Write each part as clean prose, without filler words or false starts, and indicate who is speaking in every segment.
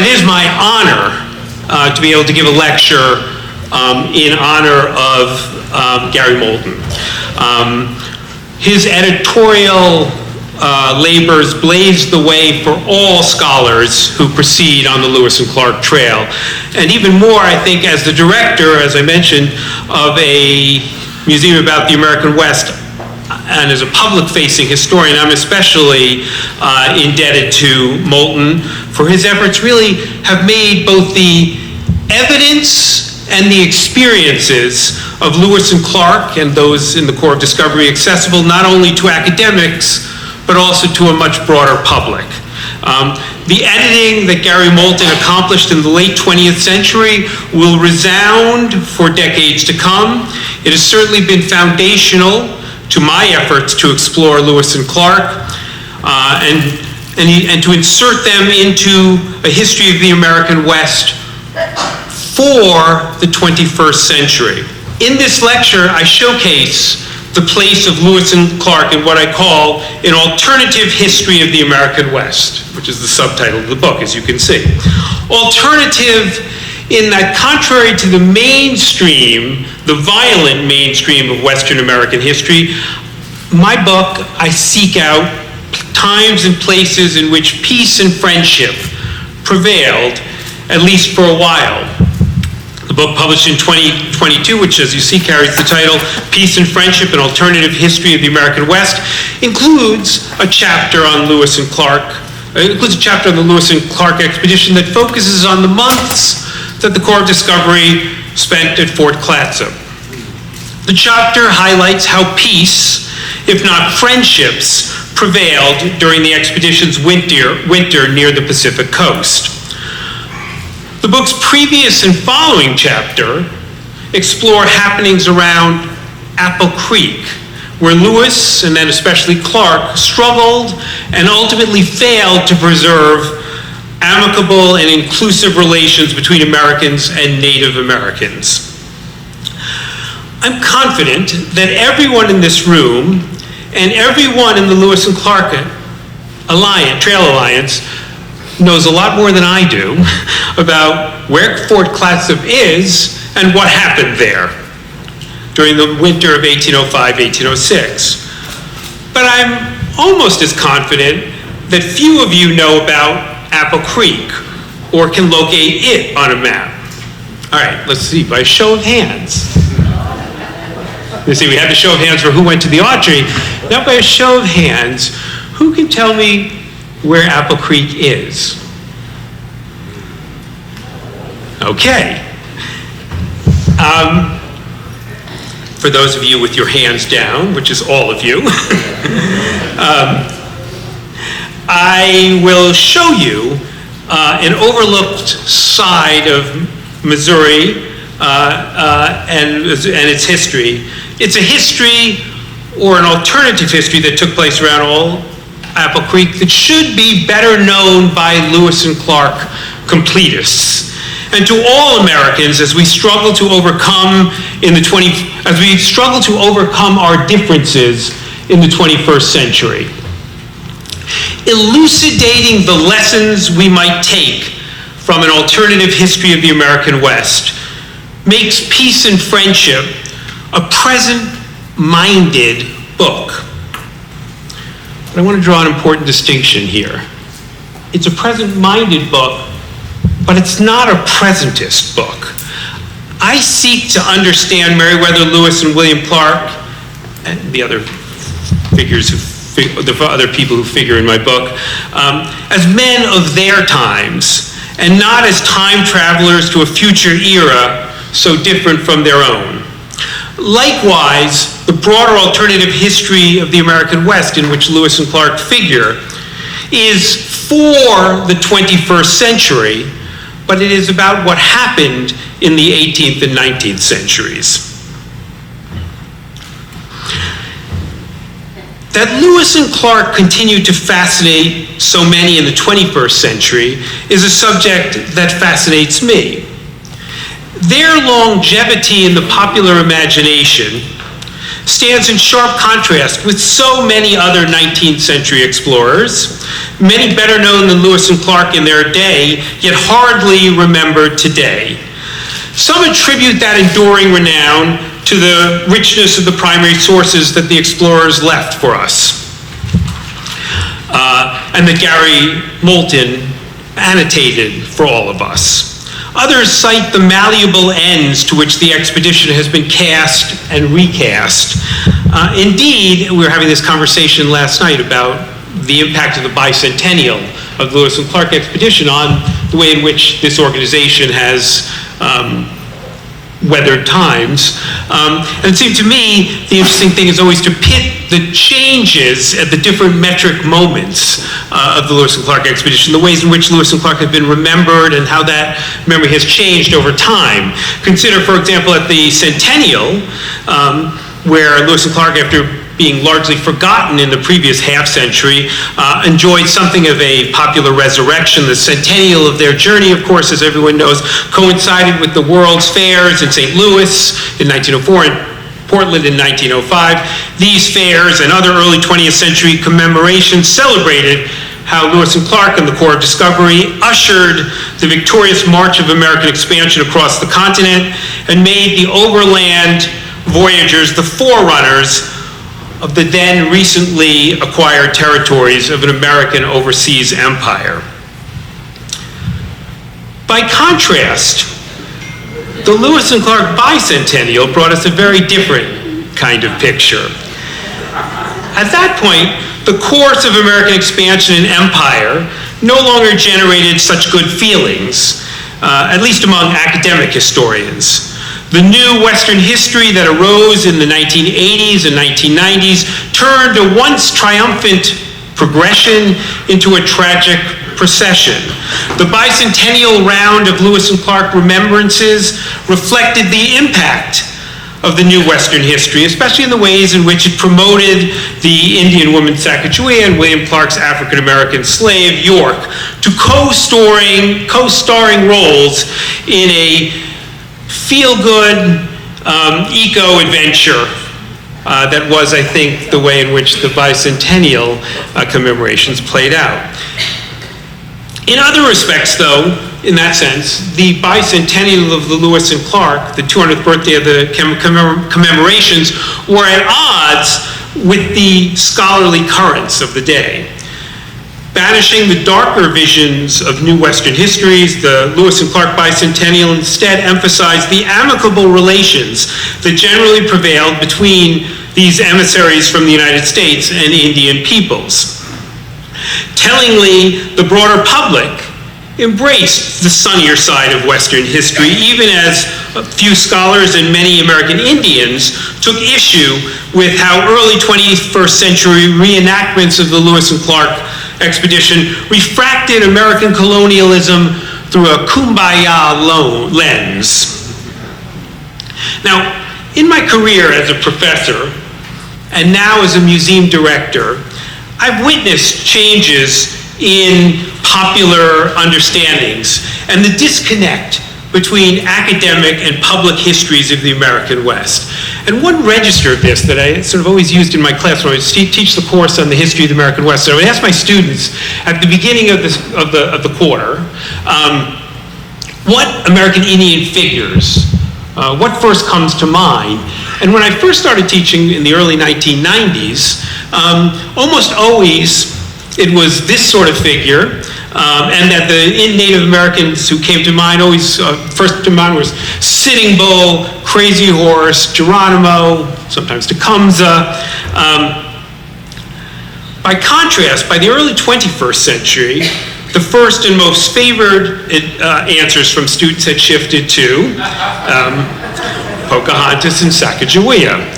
Speaker 1: it is my honor to be able to give a lecture in honor of Gary Moulton. His editorial labors blazed the way for all scholars who proceed on the Lewis and Clark Trail. And even more, I think, as the director, as I mentioned, of a museum about the American West, and as a public-facing historian, I'm especially indebted to Moulton for his efforts really have made both the evidence and the experiences of Lewis and Clark and those in the Corps of Discovery accessible not only to academics, but also to a much broader public. The editing that Gary Moulton accomplished in the late 20th century will resound for decades to come. It has certainly been foundational to my efforts to explore Lewis and Clark and to insert them into a history of the American West for the 21st century. In this lecture, I showcase the place of Lewis and Clark in what I call an alternative history of the American West, which is the subtitle of the book, as you can see. Alternative in that, contrary to the mainstream, the violent mainstream of Western American history, my book, I seek out times and places in which peace and friendship prevailed, at least for a while. The book published in 2022, which as you see carries the title, Peace and Friendship, An Alternative History of the American West, includes a chapter on Lewis and Clark, includes a chapter on the Lewis and Clark expedition that focuses on the months that the Corps of Discovery spent at Fort Clatsop. The chapter highlights how peace, if not friendships, prevailed during the expedition's winter near the Pacific coast. The book's previous and following chapter explore happenings around Apple Creek, where Lewis, and then especially Clark, struggled and ultimately failed to preserve amicable and inclusive relations between Americans and Native Americans. I'm confident that everyone in this room and everyone in the Lewis and Clark Trail Alliance knows a lot more than I do about where Fort Clatsop is and what happened there during the winter of 1805-1806. But I'm almost as confident that few of you know about Apple Creek or can locate it on a map. All right, let's see, by show of hands. You see, we had the show of hands for who went to the archery. Now by a show of hands, who can tell me where Apple Creek is? Okay. For those of you with your hands down, which is all of you, I will show you an overlooked side of Missouri and its history. It's a history or an alternative history that took place around all Apple Creek that should be better known by Lewis and Clark completists. And to all Americans, as we struggle to overcome our differences in the 21st century. Elucidating the lessons we might take from an alternative history of the American West makes Peace and Friendship a present-minded book. But I want to draw an important distinction here. It's a present-minded book, but it's not a presentist book. I seek to understand Meriwether Lewis and William Clark and the other figures the other people who figure in my book as men of their times and not as time travelers to a future era so different from their own. Likewise, the broader alternative history of the American West in which Lewis and Clark figure is for the 21st century, but it is about what happened in the 18th and 19th centuries. That Lewis and Clark continued to fascinate so many in the 21st century is a subject that fascinates me. Their longevity in the popular imagination stands in sharp contrast with so many other 19th century explorers, many better known than Lewis and Clark in their day, yet hardly remembered today. Some attribute that enduring renown to the richness of the primary sources that the explorers left for us, and that Gary Moulton annotated for all of us. Others cite the malleable ends to which the expedition has been cast and recast. Indeed, we were having this conversation last night about the impact of the bicentennial of the Lewis and Clark expedition on the way in which this organization has weathered times. And it seemed to me the interesting thing is always to pit the changes at the different metric moments of the Lewis and Clark expedition, the ways in which Lewis and Clark have been remembered and how that memory has changed over time. Consider, for example, at the centennial, where Lewis and Clark, after being largely forgotten in the previous half-century, enjoyed something of a popular resurrection. The centennial of their journey, of course, as everyone knows, coincided with the World's Fairs in St. Louis in 1904 and Portland in 1905. These fairs and other early 20th century commemorations celebrated how Lewis and Clark and the Corps of Discovery ushered the victorious march of American expansion across the continent and made the overland voyagers the forerunners of the then recently acquired territories of an American overseas empire. By contrast, the Lewis and Clark bicentennial brought us a very different kind of picture. At that point, the course of American expansion and empire no longer generated such good feelings, at least among academic historians. The new Western history that arose in the 1980s and 1990s turned a once triumphant progression into a tragic procession. The bicentennial round of Lewis and Clark remembrances reflected the impact of the new Western history, especially in the ways in which it promoted the Indian woman Sacagawea and William Clark's African-American slave York to co-starring roles in a feel-good eco-adventure that was, I think, the way in which the bicentennial commemorations played out. In other respects, though, in that sense, the bicentennial of the Lewis and Clark, the 200th birthday of the commemorations, were at odds with the scholarly currents of the day. Banishing the darker visions of new Western histories, the Lewis and Clark bicentennial instead emphasized the amicable relations that generally prevailed between these emissaries from the United States and Indian peoples. Tellingly, the broader public embraced the sunnier side of Western history, even as a few scholars and many American Indians took issue with how early 21st century reenactments of the Lewis and Clark expedition refracted American colonialism through a kumbaya lens. Now, in my career as a professor, and now as a museum director, I've witnessed changes in popular understandings and the disconnect between academic and public histories of the American West. And one register of this that I sort of always used in my class when I would teach the course on the history of the American West, so I would ask my students at the beginning of the quarter, what American Indian figures, what first comes to mind? And when I first started teaching in the early 1990s, almost always it was this sort of figure, and that the Native Americans who came to mind, always first to mind was Sitting Bull, Crazy Horse, Geronimo, sometimes Tecumseh. By contrast, by the early 21st century, the first and most favored answers from students had shifted to Pocahontas and Sacagawea.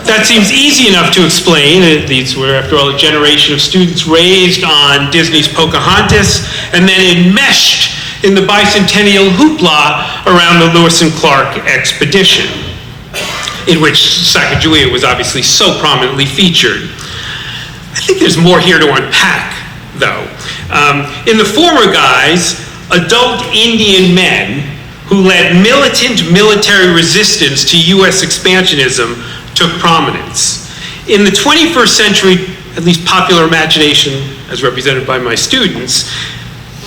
Speaker 1: That seems easy enough to explain. These were, after all, a generation of students raised on Disney's Pocahontas and then enmeshed in the bicentennial hoopla around the Lewis and Clark expedition, in which Sacagawea was obviously so prominently featured. I think there's more here to unpack, though. In the former guise, adult Indian men who led militant military resistance to U.S. expansionism took prominence. In the 21st century, at least popular imagination as represented by my students,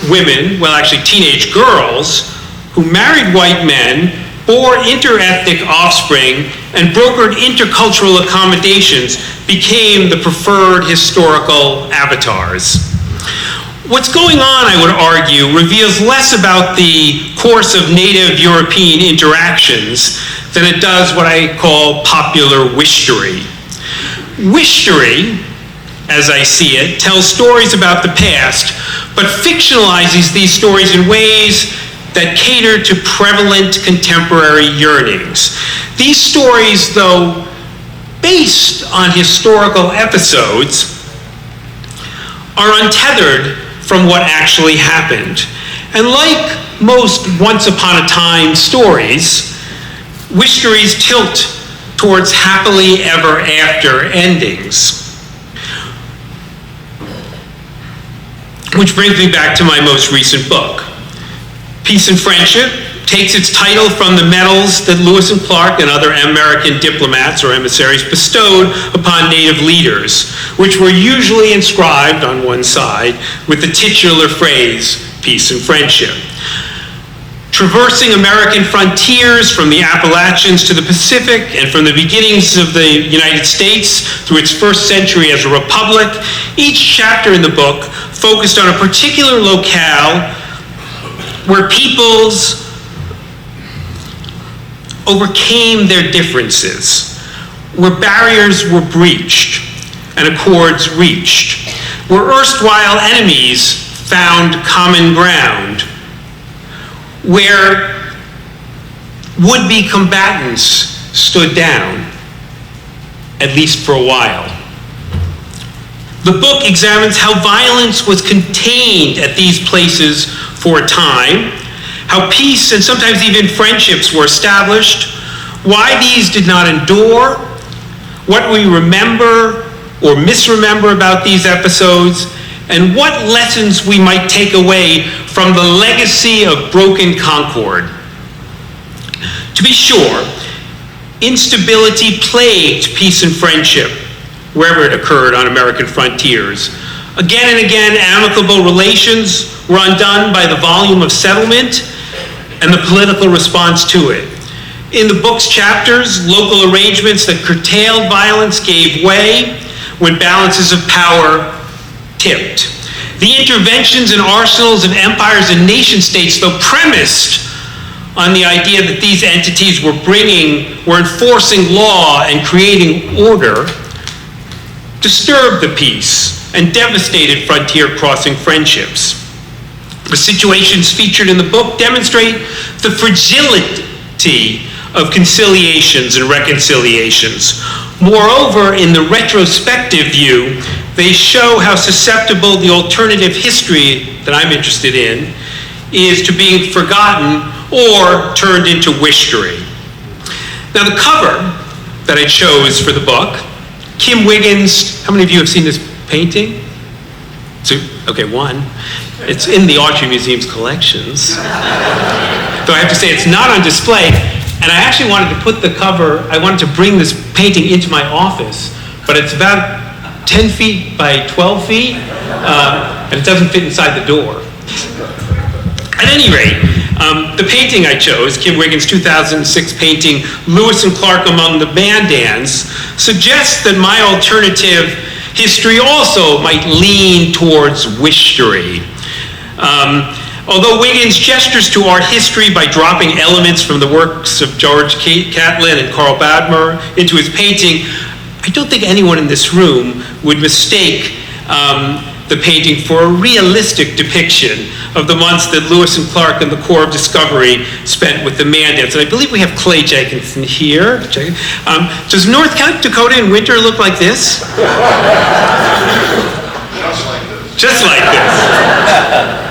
Speaker 1: women, well actually teenage girls, who married white men, bore inter-ethnic offspring, and brokered intercultural accommodations became the preferred historical avatars. What's going on, I would argue, reveals less about the course of native European interactions than it does what I call popular wishtory. Wishtory, as I see it, tells stories about the past, but fictionalizes these stories in ways that cater to prevalent contemporary yearnings. These stories, though based on historical episodes, are untethered from what actually happened. And like most once upon a time stories, wishtories tilt towards happily ever after endings. Which brings me back to my most recent book. Peace and Friendship takes its title from the medals that Lewis and Clark and other American diplomats or emissaries bestowed upon native leaders, which were usually inscribed on one side with the titular phrase, Peace and Friendship. Traversing American frontiers from the Appalachians to the Pacific and from the beginnings of the United States through its first century as a republic, each chapter in the book focused on a particular locale where peoples overcame their differences, where barriers were breached and accords reached, where erstwhile enemies found common ground, where would-be combatants stood down, at least for a while. The book examines how violence was contained at these places for a time, how peace and sometimes even friendships were established, why these did not endure, what we remember or misremember about these episodes, and what lessons we might take away from the legacy of broken concord. To be sure, instability plagued peace and friendship wherever it occurred on American frontiers. Again and again, amicable relations were undone by the volume of settlement and the political response to it. In the book's chapters, local arrangements that curtailed violence gave way when balances of power tipped. The interventions and arsenals of empires and nation states, though premised on the idea that these entities were enforcing law and creating order, disturbed the peace and devastated frontier-crossing friendships. The situations featured in the book demonstrate the fragility of conciliations and reconciliations. Moreover, in the retrospective view, they show how susceptible the alternative history that I'm interested in is to being forgotten or turned into wishtory. Now, the cover that I chose for the book, Kim Wiggins, how many of you have seen this painting? Okay, one. It's in the Autry Museum's collections. Though I have to say it's not on display. And I actually wanted to put the cover, I wanted to bring this painting into my office, but it's about 10 feet by 12 feet, and it doesn't fit inside the door. At any rate, the painting I chose, Kim Wiggins' 2006 painting, Lewis and Clark Among the Mandans, suggests that my alternative history also might lean towards wishtory. Although Wiggins gestures to art history by dropping elements from the works of George Catlin and Carl Badmer into his painting, I don't think anyone in this room would mistake the painting for a realistic depiction of the months that Lewis and Clark and the Corps of Discovery spent with the Mandans. And I believe we have Clay Jenkinson here. Does North Dakota in winter look like this?
Speaker 2: Just like this.
Speaker 1: Just like this.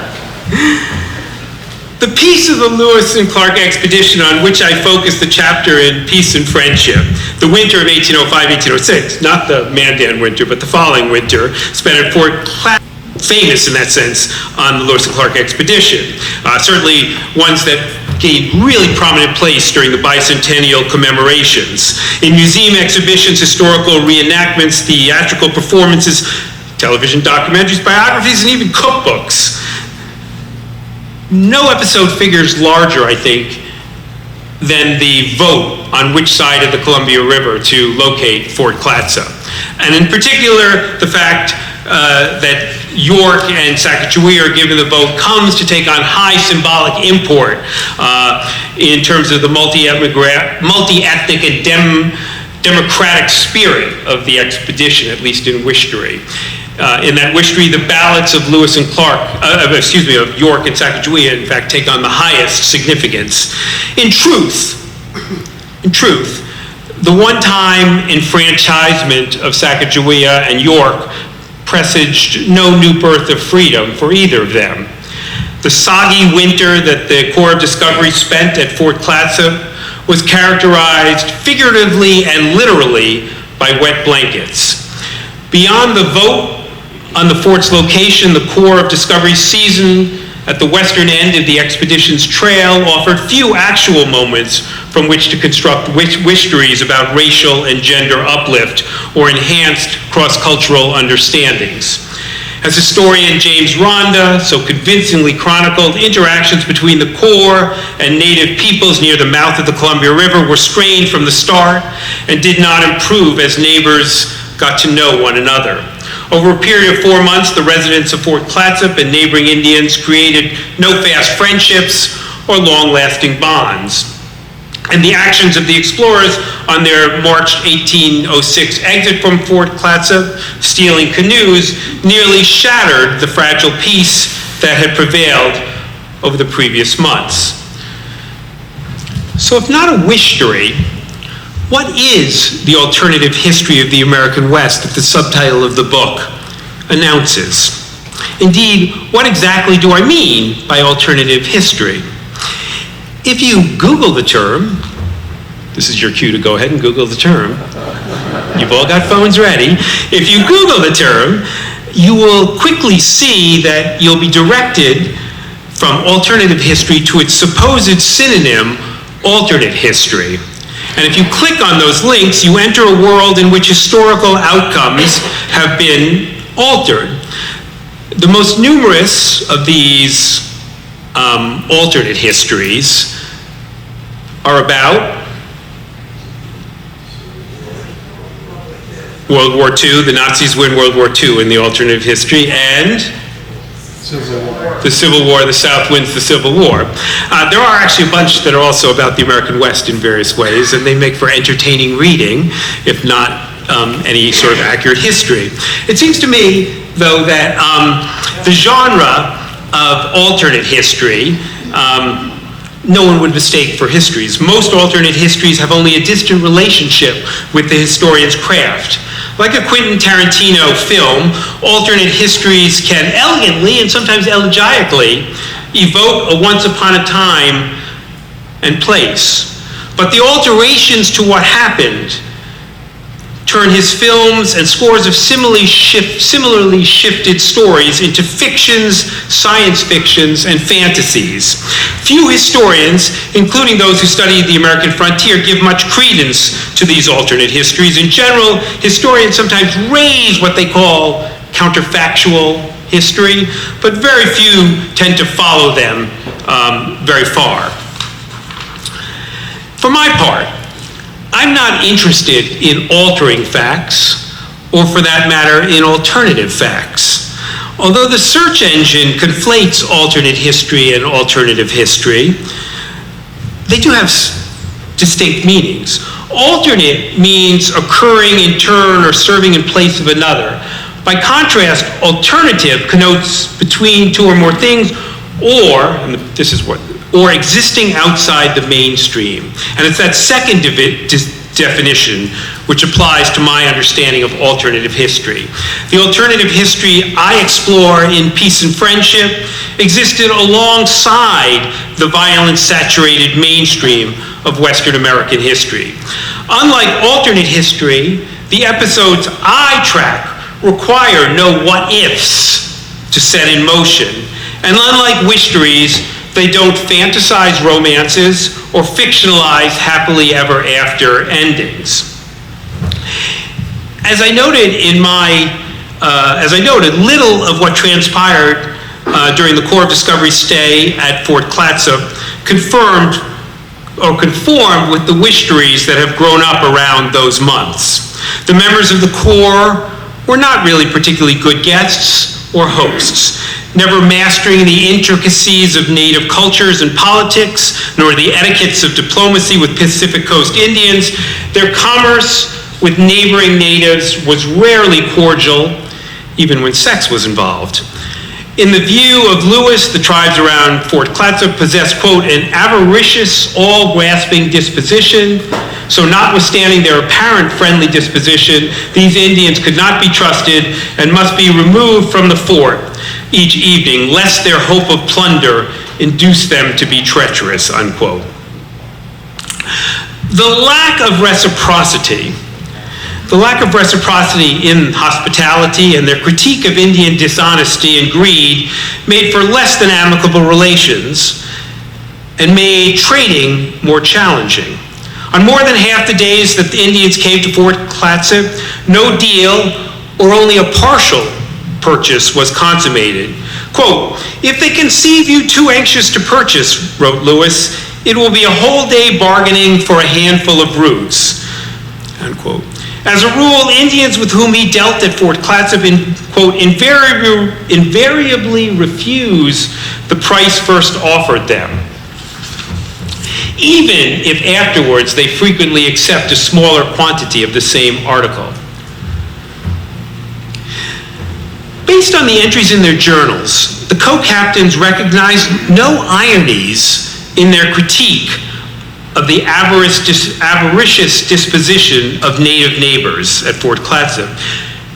Speaker 1: The piece of the Lewis and Clark expedition on which I focused the chapter in Peace and Friendship, the winter of 1805-1806, not the Mandan winter, but the following winter, spent at Fort Clatt, famous in that sense on the Lewis and Clark expedition. Certainly ones that gained really prominent place during the bicentennial commemorations. In museum exhibitions, historical reenactments, theatrical performances, television documentaries, biographies, and even cookbooks. No episode figures larger, I think, than the vote on which side of the Columbia River to locate Fort Clatsop. And in particular, the fact that York and Sacagawea are given the vote comes to take on high symbolic import in terms of the multi-ethnic and democratic spirit of the expedition, at least in Wishtory. In that Wishtory, the ballots of Lewis and Clark, of York and Sacagawea, in fact, take on the highest significance. In truth, the one-time enfranchisement of Sacagawea and York presaged no new birth of freedom for either of them. The soggy winter that the Corps of Discovery spent at Fort Clatsop was characterized figuratively and literally by wet blankets. Beyond the vote on the fort's location, the Corps of Discovery's season at the western end of the expedition's trail offered few actual moments from which to construct wishtories about racial and gender uplift or enhanced cross-cultural understandings. As historian James Rhonda so convincingly chronicled, interactions between the Corps and native peoples near the mouth of the Columbia River were strained from the start and did not improve as neighbors got to know one another. Over a period of 4 months, the residents of Fort Clatsop and neighboring Indians created no fast friendships or long-lasting bonds. And the actions of the explorers on their March 1806 exit from Fort Clatsop, stealing canoes, nearly shattered the fragile peace that had prevailed over the previous months. So if not a wishtory, what is the alternative history of the American West that the subtitle of the book announces? Indeed, what exactly do I mean by alternative history? If you Google the term, this is your cue to go ahead and Google the term. You've all got phones ready. If you Google the term, you will quickly see that you'll be directed from alternative history to its supposed synonym, alternate history. And if you click on those links, you enter a world in which historical outcomes have been altered. The most numerous of these alternate histories are about World War II. The Nazis win World War II in the alternative history, and the Civil War, the South wins the Civil War. There are actually a bunch that are also about the American West in various ways, and they make for entertaining reading, if not any sort of accurate history. It seems to me, though, that the genre of alternate history, no one would mistake for histories. Most alternate histories have only a distant relationship with the historian's craft. Like a Quentin Tarantino film, alternate histories can elegantly and sometimes elegically evoke a once upon a time and place. But the alterations to what happened turn his films and scores of similarly shifted stories into fictions, science fictions, and fantasies. Few historians, including those who study the American frontier, give much credence to these alternate histories. In general, historians sometimes raise what they call counterfactual history, but very few tend to follow them very far. For my part, I'm not interested in altering facts, or for that matter, in alternative facts. Although the search engine conflates alternate history and alternative history, they do have distinct meanings. Alternate means occurring in turn or serving in place of another. By contrast, alternative connotes between two or more things, or, and this is what, or existing outside the mainstream. And it's that second definition which applies to my understanding of alternative history. The alternative history I explore in Peace and Friendship existed alongside the violence-saturated mainstream of Western American history. Unlike alternate history, the episodes I track require no what-ifs to set in motion. And unlike wishtories, They don't fantasize romances or fictionalize happily ever after endings. As I noted, little of what transpired during the Corps of Discovery stay at Fort Clatsop conformed with the wishtories that have grown up around those months. The members of the Corps were not really particularly good guests or hosts, never mastering the intricacies of native cultures and politics, nor the etiquettes of diplomacy with Pacific Coast Indians. Their commerce with neighboring natives was rarely cordial, even when sex was involved. In the view of Lewis, the tribes around Fort Clatsop possessed, quote, an avaricious, all-grasping disposition. So notwithstanding their apparent friendly disposition, these Indians could not be trusted and must be removed from the fort each evening, lest their hope of plunder induce them to be treacherous, unquote. The lack of reciprocity in hospitality and their critique of Indian dishonesty and greed made for less than amicable relations and made trading more challenging. On more than half the days that the Indians came to Fort Clatsop, no deal or only a partial purchase was consummated. Quote, "If they conceive you too anxious to purchase," wrote Lewis, "it will be a whole day bargaining for a handful of roots," unquote. As a rule, Indians with whom he dealt at Fort Clatsop, quote, invariably refuse the price first offered them, even if afterwards they frequently accept a smaller quantity of the same article. Based on the entries in their journals, the co-captains recognized no ironies in their critique of the avaricious disposition of native neighbors at Fort Clatsop.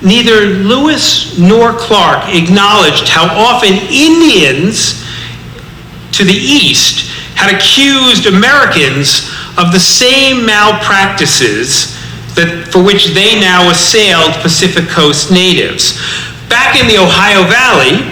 Speaker 1: Neither Lewis nor Clark acknowledged how often Indians to the east had accused Americans of the same malpractices for which they now assailed Pacific Coast natives. Back in the Ohio Valley,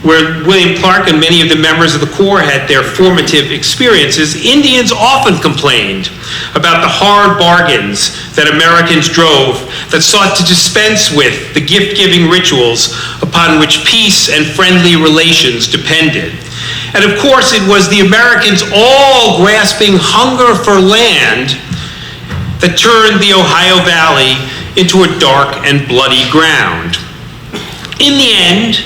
Speaker 1: where William Clark and many of the members of the Corps had their formative experiences, Indians often complained about the hard bargains that Americans drove that sought to dispense with the gift-giving rituals upon which peace and friendly relations depended. And of course, it was the Americans' all-grasping hunger for land that turned the Ohio Valley into a dark and bloody ground. In the end,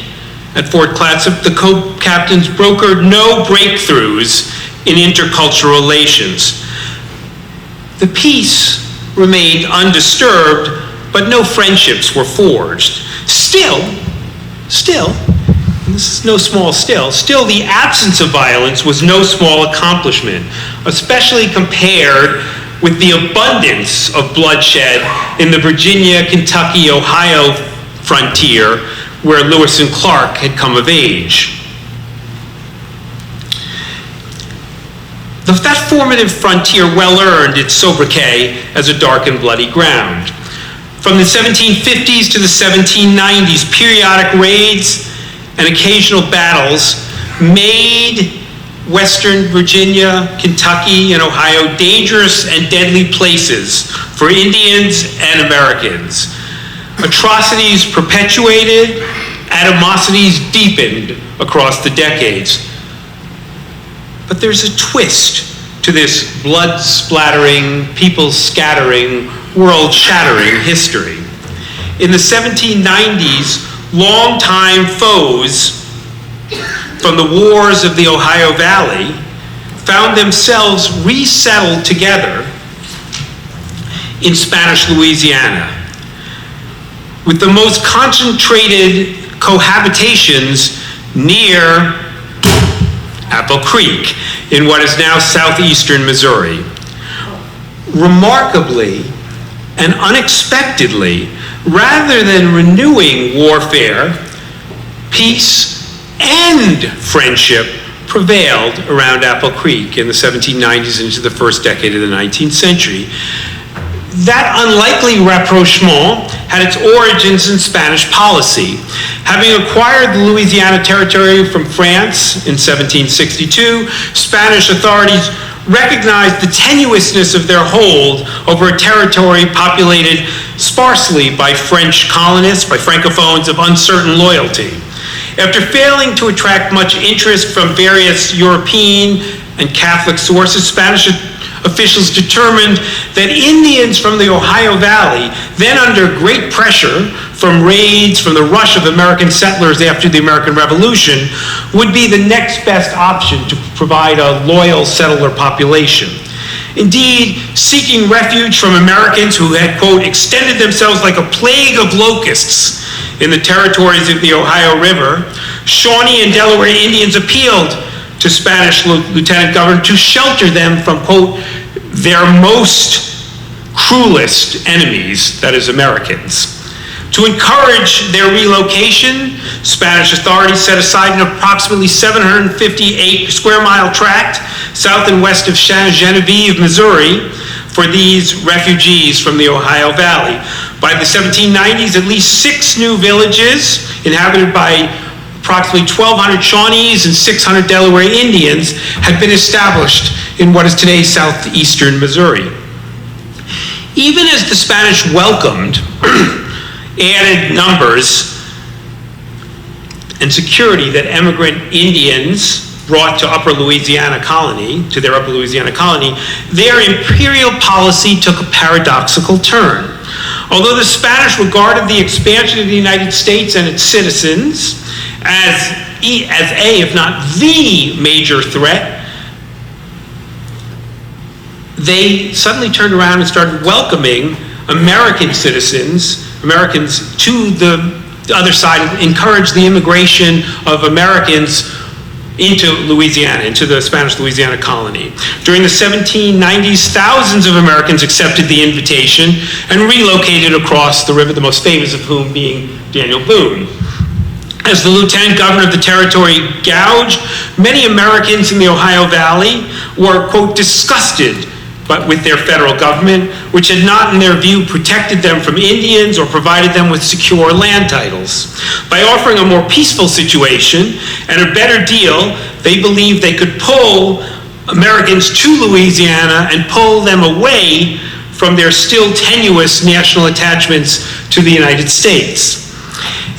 Speaker 1: at Fort Clatsop, the co-captains brokered no breakthroughs in intercultural relations. The peace remained undisturbed, but no friendships were forged. Still, and this is no small still the absence of violence was no small accomplishment, especially compared with the abundance of bloodshed in the Virginia, Kentucky, Ohio frontier, where Lewis and Clark had come of age. That formative frontier well earned its sobriquet as a dark and bloody ground. From the 1750s to the 1790s, periodic raids and occasional battles made Western Virginia, Kentucky, and Ohio dangerous and deadly places for Indians and Americans. Atrocities perpetuated, animosities deepened across the decades. But there's a twist to this blood-splattering, people-scattering, world-shattering history. In the 1790s, longtime foes from the wars of the Ohio Valley found themselves resettled together in Spanish Louisiana, with the most concentrated cohabitations near Apple Creek in what is now southeastern Missouri. Remarkably and unexpectedly, rather than renewing warfare, peace and friendship prevailed around Apple Creek in the 1790s into the first decade of the 19th century. That unlikely rapprochement had its origins in Spanish policy. Having acquired the Louisiana Territory from France in 1762, Spanish authorities recognized the tenuousness of their hold over a territory populated sparsely by French colonists, by Francophones of uncertain loyalty. After failing to attract much interest from various European and Catholic sources, Spanish officials determined that Indians from the Ohio Valley, then under great pressure from raids from the rush of American settlers after the American Revolution, would be the next best option to provide a loyal settler population. Indeed, seeking refuge from Americans who had, quote, extended themselves like a plague of locusts in the territories of the Ohio River, Shawnee and Delaware Indians appealed to Spanish Lieutenant Governor to shelter them from, quote, their most cruelest enemies, that is, Americans. To encourage their relocation, Spanish authorities set aside an approximately 758 square mile tract south and west of Genevieve, Missouri, for these refugees from the Ohio Valley. By the 1790s, at least 6 new villages inhabited by approximately 1,200 Shawnees and 600 Delaware Indians had been established in what is today southeastern Missouri. Even as the Spanish welcomed added numbers and security that immigrant Indians brought to their Upper Louisiana colony, their imperial policy took a paradoxical turn. Although the Spanish regarded the expansion of the United States and its citizens as a, if not the, major threat, they suddenly turned around and started welcoming American citizens, Americans, to the other side, encouraged the immigration of Americans into Louisiana, into the Spanish Louisiana colony. During the 1790s, thousands of Americans accepted the invitation and relocated across the river, the most famous of whom being Daniel Boone. As the lieutenant governor of the territory gouged, many Americans in the Ohio Valley were, quote, disgusted with their federal government, which had not, in their view, protected them from Indians or provided them with secure land titles. By offering a more peaceful situation and a better deal, they believed they could pull Americans to Louisiana and pull them away from their still tenuous national attachments to the United States.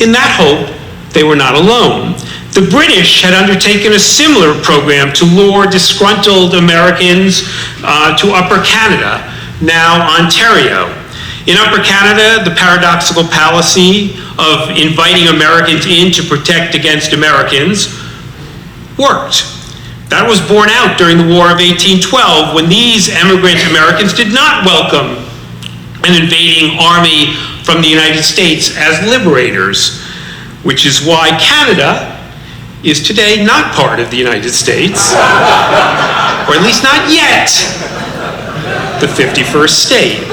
Speaker 1: In that hope, they were not alone. The British had undertaken a similar program to lure disgruntled Americans to Upper Canada, now Ontario. In Upper Canada, the paradoxical policy of inviting Americans in to protect against Americans worked. That was borne out during the War of 1812, when these emigrant Americans did not welcome an invading army from the United States as liberators, which is why Canada is today not part of the United States, or at least not yet the 51st state.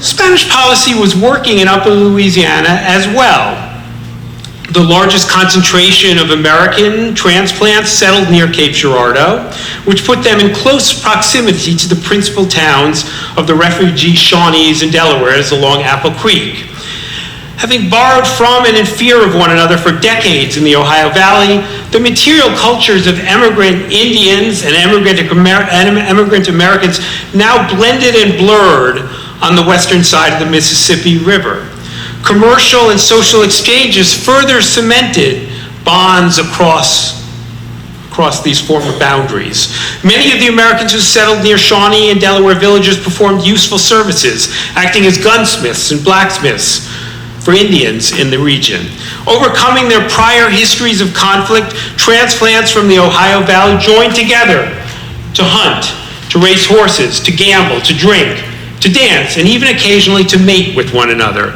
Speaker 1: Spanish policy was working in Upper Louisiana as well. The largest concentration of American transplants settled near Cape Girardeau, which put them in close proximity to the principal towns of the refugee Shawnees and Delawares along Apple Creek. Having borrowed from and in fear of one another for decades in the Ohio Valley, the material cultures of emigrant Indians and immigrant Americans now blended and blurred on the western side of the Mississippi River. Commercial and social exchanges further cemented bonds across these former boundaries. Many of the Americans who settled near Shawnee and Delaware villages performed useful services, acting as gunsmiths and blacksmiths for Indians in the region. Overcoming their prior histories of conflict, transplants from the Ohio Valley joined together to hunt, to race horses, to gamble, to drink, to dance, and even occasionally to mate with one another.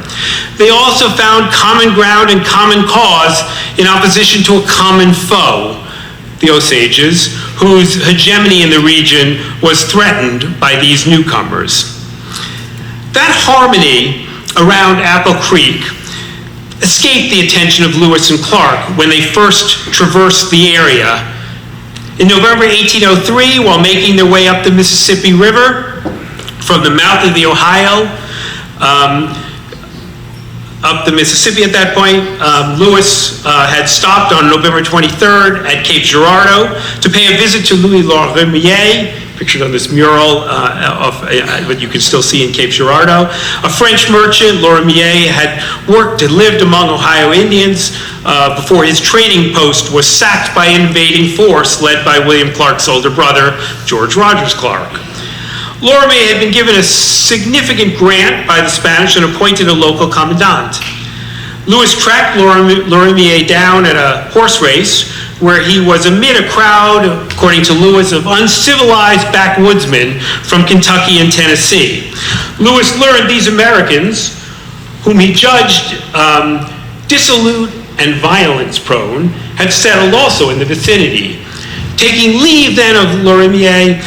Speaker 1: They also found common ground and common cause in opposition to a common foe, the Osages, whose hegemony in the region was threatened by these newcomers. That harmony around Apple Creek escaped the attention of Lewis and Clark when they first traversed the area. In November 1803, while making their way up the Mississippi River from the mouth of the Ohio, up the Mississippi at that point. Lewis had stopped on November 23rd at Cape Girardeau to pay a visit to Louis Lorimier, pictured on this mural what you can still see in Cape Girardeau. A French merchant, Lorimier, had worked and lived among Ohio Indians before his trading post was sacked by an invading force led by William Clark's older brother, George Rogers Clark. Lorimier had been given a significant grant by the Spanish and appointed a local commandant. Lewis tracked Lorimier down at a horse race where he was amid a crowd, according to Lewis, of uncivilized backwoodsmen from Kentucky and Tennessee. Lewis learned these Americans, whom he judged dissolute and violence-prone, had settled also in the vicinity. Taking leave then of Lorimier,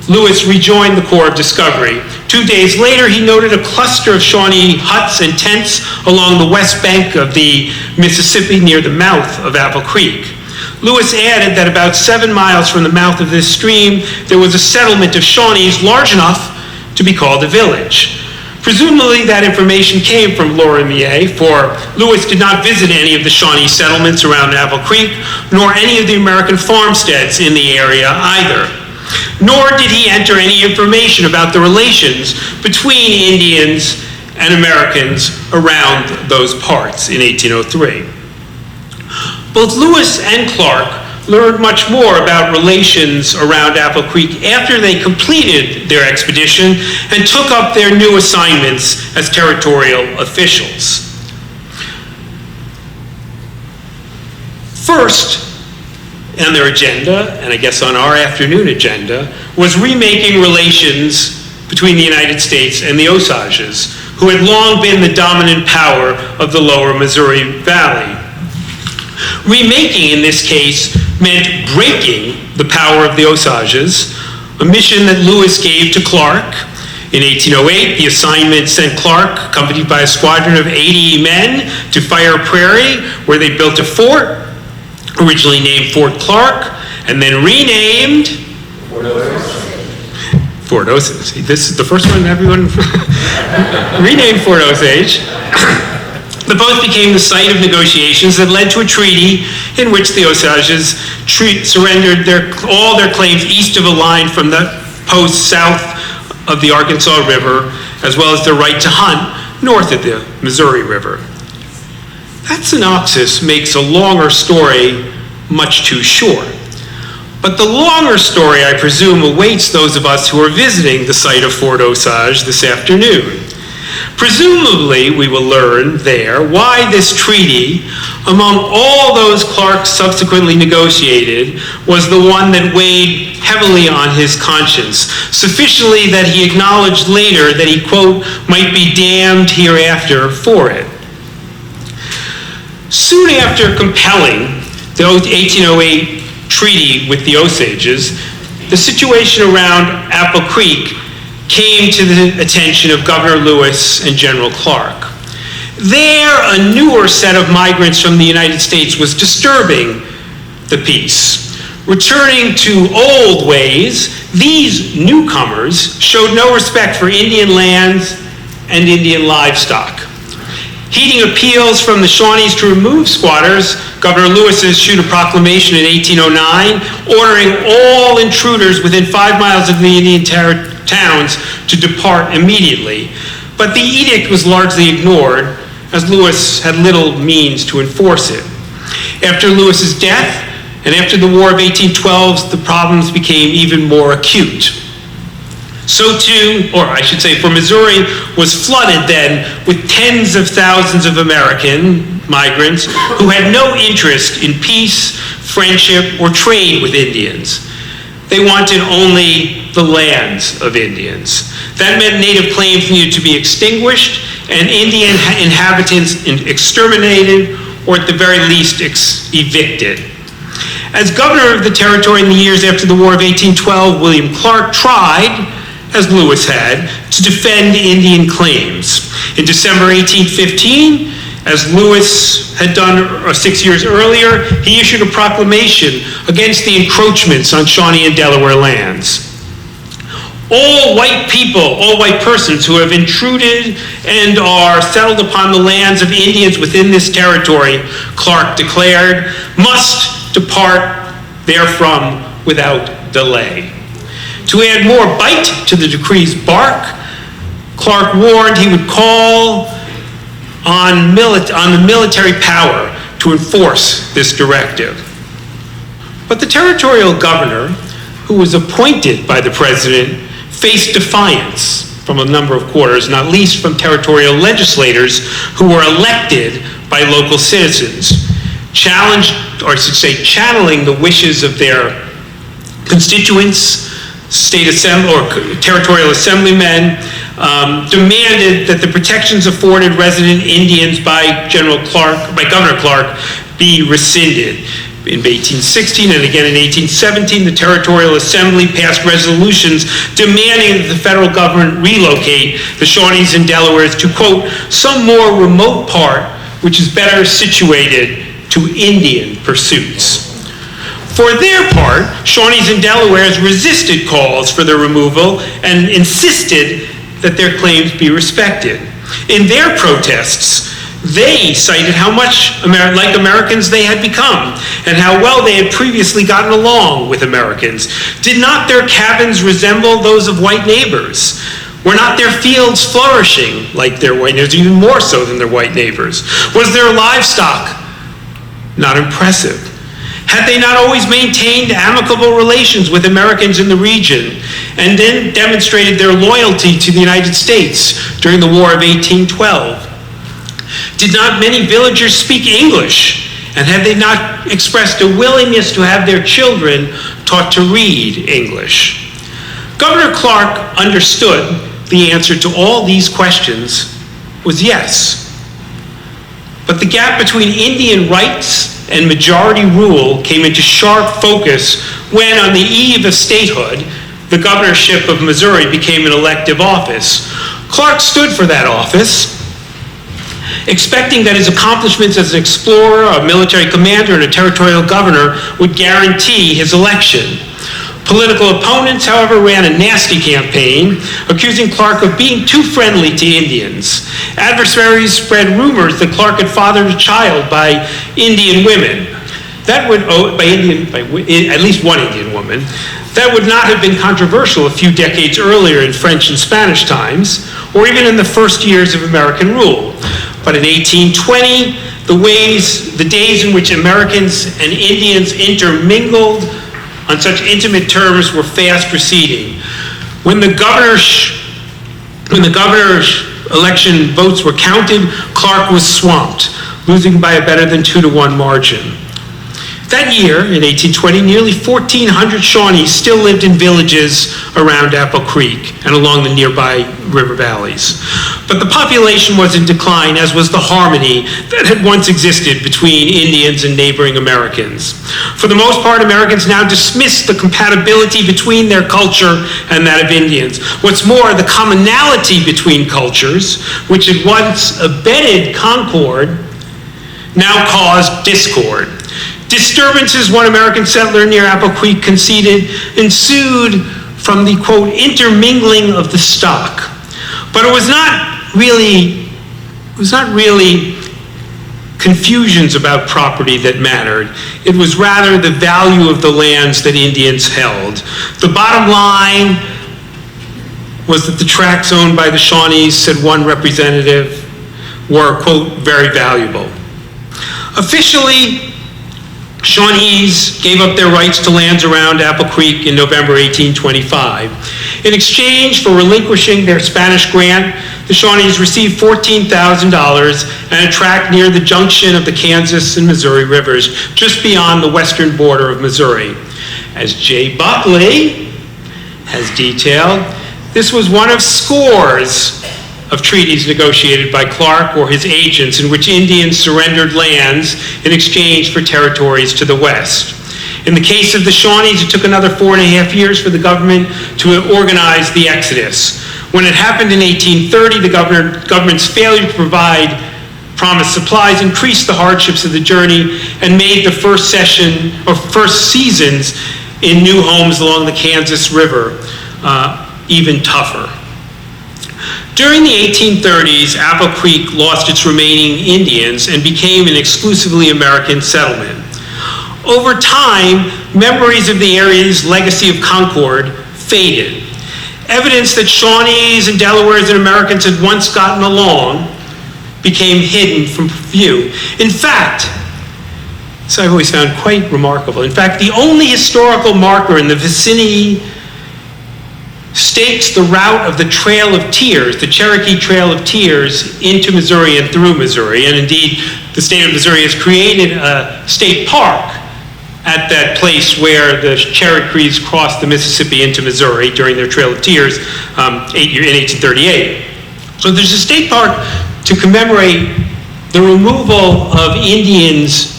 Speaker 1: Lewis rejoined the Corps of Discovery. 2 days later, he noted a cluster of Shawnee huts and tents along the west bank of the Mississippi near the mouth of Apple Creek. Lewis added that about 7 miles from the mouth of this stream, there was a settlement of Shawnees large enough to be called a village. Presumably that information came from Lorimier, for Lewis did not visit any of the Shawnee settlements around Apple Creek, nor any of the American farmsteads in the area either. Nor did he enter any information about the relations between Indians and Americans around those parts in 1803. Both Lewis and Clark learned much more about relations around Apple Creek after they completed their expedition and took up their new assignments as territorial officials. First on their agenda, and I guess on our afternoon agenda, was remaking relations between the United States and the Osages, who had long been the dominant power of the lower Missouri Valley. Remaking, in this case, meant breaking the power of the Osages, a mission that Lewis gave to Clark. In 1808, the assignment sent Clark, accompanied by a squadron of 80 men, to Fire Prairie, where they built a fort, originally named Fort Clark, and then renamed Fort Osage. This is the first one everyone renamed Fort Osage. The post became the site of negotiations that led to a treaty in which the Osages surrendered all their claims east of a line from the post south of the Arkansas River, as well as their right to hunt north of the Missouri River. That synopsis makes a longer story much too short. But the longer story, I presume, awaits those of us who are visiting the site of Fort Osage this afternoon. Presumably, we will learn there why this treaty, among all those Clark subsequently negotiated, was the one that weighed heavily on his conscience, sufficiently that he acknowledged later that he, quote, might be damned hereafter for it. Soon after compelling the 1808 treaty with the Osages, the situation around Apple Creek came to the attention of Governor Lewis and General Clark. There, a newer set of migrants from the United States was disturbing the peace. Returning to old ways, these newcomers showed no respect for Indian lands and Indian livestock. Heeding appeals from the Shawnees to remove squatters, Governor Lewis issued a proclamation in 1809 ordering all intruders within 5 miles of the Indian towns to depart immediately. But the edict was largely ignored, as Lewis had little means to enforce it. After Lewis's death, and after the War of 1812, the problems became even more acute. So too, or I should say, for Missouri was flooded then with tens of thousands of American migrants who had no interest in peace, friendship, or trade with Indians. They wanted only the lands of Indians. That meant native claims needed to be extinguished and Indian inhabitants exterminated, or at the very least evicted. As governor of the territory in the years after the War of 1812, William Clark tried, as Lewis had, to defend Indian claims. In December 1815, as Lewis had done 6 years earlier, he issued a proclamation against the encroachments on Shawnee and Delaware lands. All white people, all white persons who have intruded and are settled upon the lands of Indians within this territory, Clark declared, must depart therefrom without delay. To add more bite to the decree's bark, Clark warned he would call on the military power to enforce this directive. But the territorial governor, who was appointed by the president, faced defiance from a number of quarters, not least from territorial legislators who were elected by local citizens, channeling the wishes of their constituents, state assembly or territorial assemblymen, demanded that the protections afforded resident Indians by Governor Clark be rescinded. In 1816 and again in 1817, the Territorial Assembly passed resolutions demanding that the federal government relocate the Shawnees and Delawares to, quote, some more remote part which is better situated to Indian pursuits. For their part, Shawnees and Delawares resisted calls for their removal and insisted that their claims be respected. In their protests, they cited how much like Americans they had become and how well they had previously gotten along with Americans. Did not their cabins resemble those of white neighbors? Were not their fields flourishing like their white neighbors, even more so than their white neighbors? Was their livestock not impressive? Had they not always maintained amicable relations with Americans in the region and then demonstrated their loyalty to the United States during the War of 1812? Did not many villagers speak English? And had they not expressed a willingness to have their children taught to read English? Governor Clark understood the answer to all these questions was yes. But the gap between Indian rights and majority rule came into sharp focus when, on the eve of statehood, the governorship of Missouri became an elective office. Clark stood for that office, expecting that his accomplishments as an explorer, a military commander, and a territorial governor would guarantee his election. Political opponents, however, ran a nasty campaign, accusing Clark of being too friendly to Indians. Adversaries spread rumors that Clark had fathered a child by Indian women. That would, at least one Indian woman. That would not have been controversial a few decades earlier in French and Spanish times, or even in the first years of American rule. But in 1820, the days in which Americans and Indians intermingled on such intimate terms were fast receding. When the governor's election votes were counted, Clark was swamped, losing by a better than 2-to-1 margin. That year, in 1820, nearly 1,400 Shawnees still lived in villages around Apple Creek and along the nearby river valleys. But the population was in decline, as was the harmony that had once existed between Indians and neighboring Americans. For the most part, Americans now dismissed the compatibility between their culture and that of Indians. What's more, the commonality between cultures, which had once abetted concord, now caused discord. Disturbances, one American settler near Apple Creek conceded, ensued from the, quote, intermingling of the stock. But it was not really confusions about property that mattered. It was rather the value of the lands that Indians held. The bottom line was that the tracts owned by the Shawnees, said one representative, were, quote, very valuable. Officially, Shawnees gave up their rights to lands around Apple Creek in November 1825. In exchange for relinquishing their Spanish grant, the Shawnees received $14,000 and a tract near the junction of the Kansas and Missouri rivers, just beyond the western border of Missouri. As Jay Buckley has detailed, this was one of scores of treaties negotiated by Clark or his agents in which Indians surrendered lands in exchange for territories to the west. In the case of the Shawnees, it took another 4.5 years for the government to organize the exodus. When it happened in 1830, the government's failure to provide promised supplies increased the hardships of the journey and made the first seasons in new homes along the Kansas River even tougher. During the 1830s, Apple Creek lost its remaining Indians and became an exclusively American settlement. Over time, memories of the area's legacy of concord faded. Evidence that Shawnees and Delawares and Americans had once gotten along became hidden from view. In fact, so I've always found quite remarkable. In fact, the only historical marker in the vicinity stakes the route of the Trail of Tears, the Cherokee Trail of Tears, into Missouri and through Missouri. And indeed, the state of Missouri has created a state park at that place where the Cherokees crossed the Mississippi into Missouri during their Trail of Tears in 1838. So there's a state park to commemorate the removal of Indians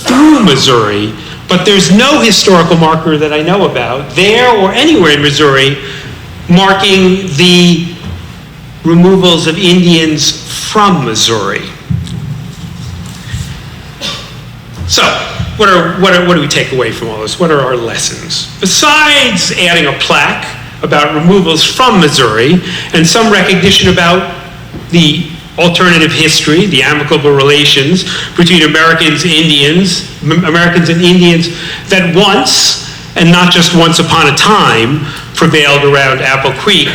Speaker 1: through Missouri, but there's no historical marker that I know about there or anywhere in Missouri marking the removals of Indians from Missouri. So, what do we take away from all this? What are our lessons? Besides adding a plaque about removals from Missouri and some recognition about the alternative history, the amicable relations between Americans and Indians that once, and not just once upon a time, prevailed around Apple Creek,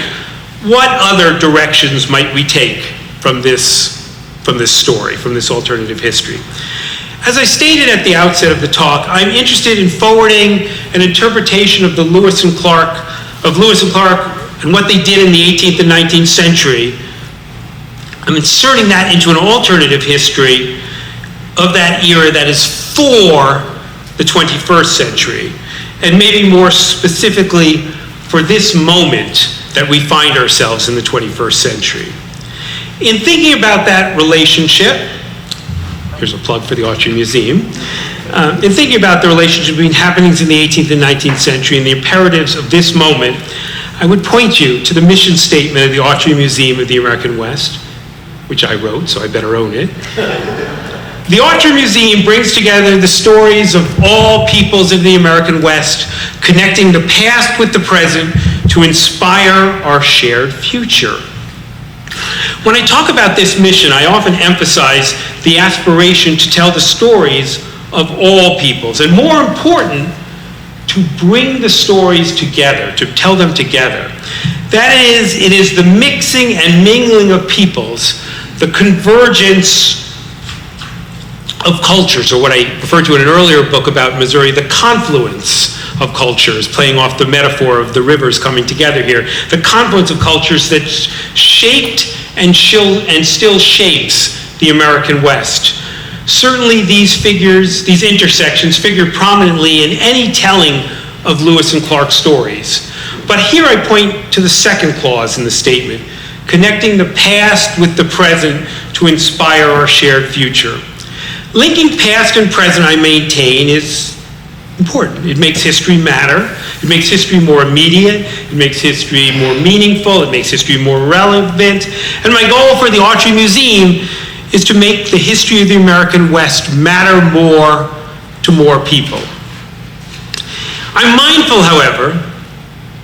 Speaker 1: what other directions might we take from this story, from this alternative history? As I stated at the outset of the talk, I'm interested in forwarding an interpretation of Lewis and Clark, and what they did in the 18th and 19th century. I'm inserting that into an alternative history of that era that is for the 21st century, and maybe more specifically for this moment that we find ourselves in the 21st century. In thinking about that relationship, here's a plug for the Autry Museum, in thinking about the relationship between happenings in the 18th and 19th century and the imperatives of this moment, I would point you to the mission statement of the Autry Museum of the American West, which I wrote, so I better own it. The Autry Museum brings together the stories of all peoples of the American West, connecting the past with the present to inspire our shared future. When I talk about this mission, I often emphasize the aspiration to tell the stories of all peoples, and more important, to bring the stories together, to tell them together. That is, it is the mixing and mingling of peoples, the convergence of cultures, or what I referred to in an earlier book about Missouri, the confluence of cultures, playing off the metaphor of the rivers coming together here, the confluence of cultures that shaped and still shapes the American West. Certainly these figures, these intersections, figure prominently in any telling of Lewis and Clark stories. But here I point to the second clause in the statement, connecting the past with the present to inspire our shared future. Linking past and present, I maintain, is important. It makes history matter. It makes history more immediate. It makes history more meaningful. It makes history more relevant. And my goal for the Autry Museum is to make the history of the American West matter more to more people. I'm mindful, however,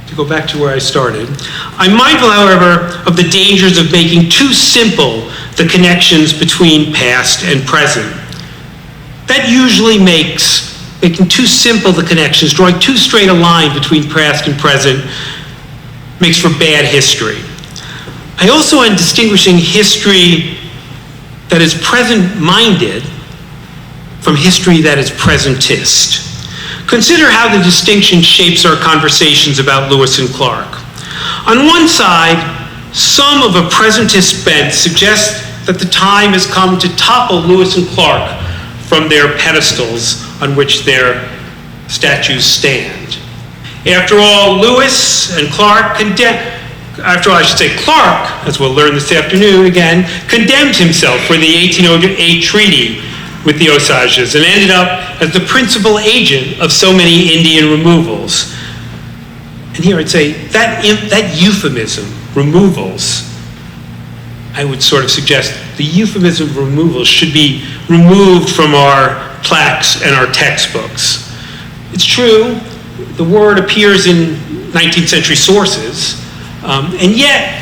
Speaker 1: to go back to where I started, I'm mindful, however, of the dangers of making too simple the connections between past and present. That usually makes making too simple the connections, drawing too straight a line between past and present, makes for bad history. I also am distinguishing history that is present-minded from history that is presentist. Consider how the distinction shapes our conversations about Lewis and Clark. On one side, some of a presentist bent suggest that the time has come to topple Lewis and Clark from their pedestals on which their statues stand. After all, Clark, as we'll learn this afternoon again, condemned himself for the 1808 treaty with the Osages and ended up as the principal agent of so many Indian removals. And here I'd say that euphemism, removals, I would sort of suggest the euphemism of removals should be removed from our plaques and our textbooks. It's true, the word appears in 19th century sources, And yet,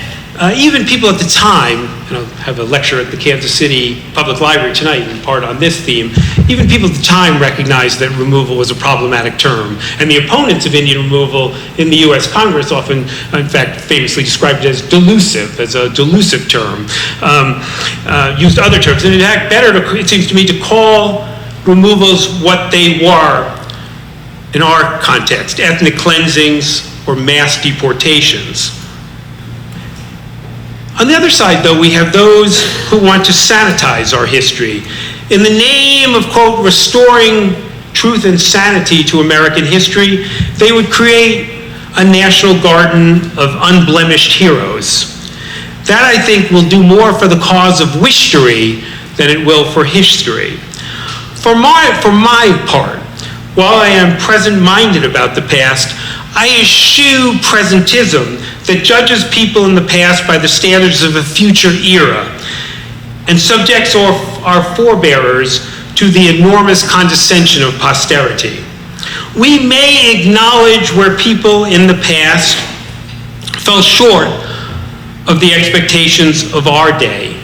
Speaker 1: even people at the time, and I'll have a lecture at the Kansas City Public Library tonight in part on this theme, even people at the time recognized that removal was a problematic term. And the opponents of Indian removal in the US Congress often, in fact, famously described it as delusive, as a delusive term, used other terms. And in fact, better, it seems to me, to call removals what they were in our context, ethnic cleansings or mass deportations. On the other side, though, we have those who want to sanitize our history. In the name of, quote, restoring truth and sanity to American history, they would create a national garden of unblemished heroes. That, I think, will do more for the cause of wishtory than it will for history. For my part, while I am present-minded about the past, I eschew presentism that judges people in the past by the standards of a future era and subjects our forebearers to the enormous condescension of posterity. We may acknowledge where people in the past fell short of the expectations of our day,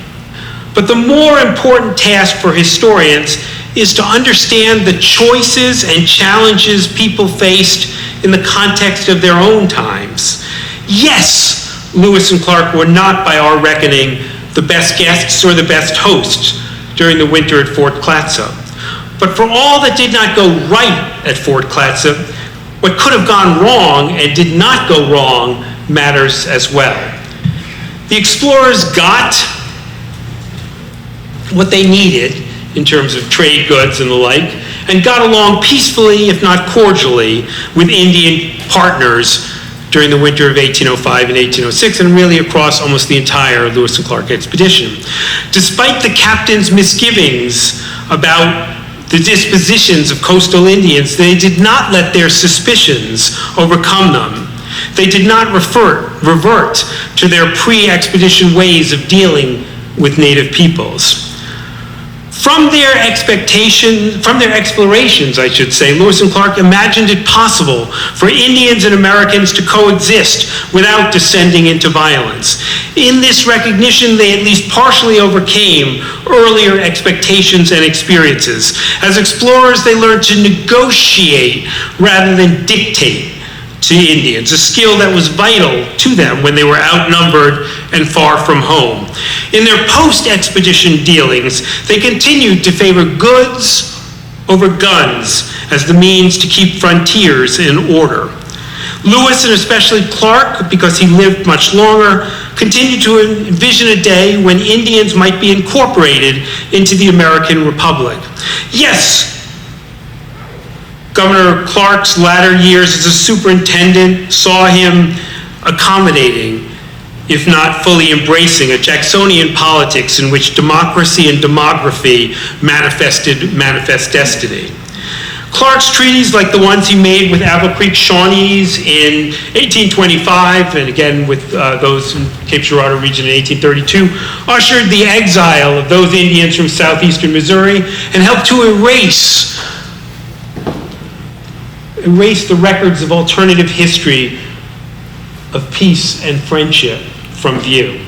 Speaker 1: but the more important task for historians is to understand the choices and challenges people faced in the context of their own times. Yes, Lewis and Clark were not, by our reckoning, the best guests or the best hosts during the winter at Fort Clatsop. But for all that did not go right at Fort Clatsop, what could have gone wrong and did not go wrong matters as well. The explorers got what they needed in terms of trade goods and the like, and got along peacefully, if not cordially, with Indian partners during the winter of 1805 and 1806, and really across almost the entire Lewis and Clark expedition. Despite the captain's misgivings about the dispositions of coastal Indians, they did not let their suspicions overcome them. They did not revert to their pre-expedition ways of dealing with native peoples. From their explorations, I should say, Lewis and Clark imagined it possible for Indians and Americans to coexist without descending into violence. In this recognition, they at least partially overcame earlier expectations and experiences. As explorers, they learned to negotiate rather than dictate to Indians, a skill that was vital to them when they were outnumbered and far from home. In their post-expedition dealings, they continued to favor goods over guns as the means to keep frontiers in order. Lewis, and especially Clark, because he lived much longer, continued to envision a day when Indians might be incorporated into the American Republic. Yes, Governor Clark's latter years as a superintendent saw him accommodating, if not fully embracing, a Jacksonian politics in which democracy and demography manifest destiny. Clark's treaties, like the ones he made with Apple Creek Shawnees in 1825, and again with those in Cape Girardeau region in 1832, ushered the exile of those Indians from southeastern Missouri and helped to erase the records of alternative history of peace and friendship from view.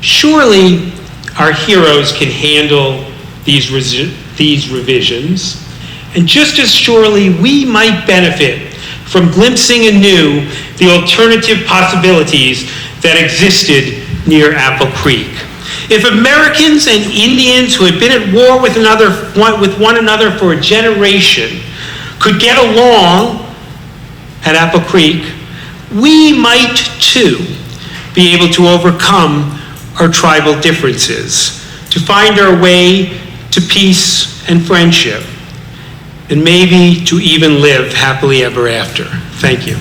Speaker 1: Surely our heroes can handle these revisions, and just as surely we might benefit from glimpsing anew the alternative possibilities that existed near Apple Creek. If Americans and Indians who had been at war with one another for a generation could get along at Apple Creek, we might too be able to overcome our tribal differences, to find our way to peace and friendship, and maybe to even live happily ever after. Thank you.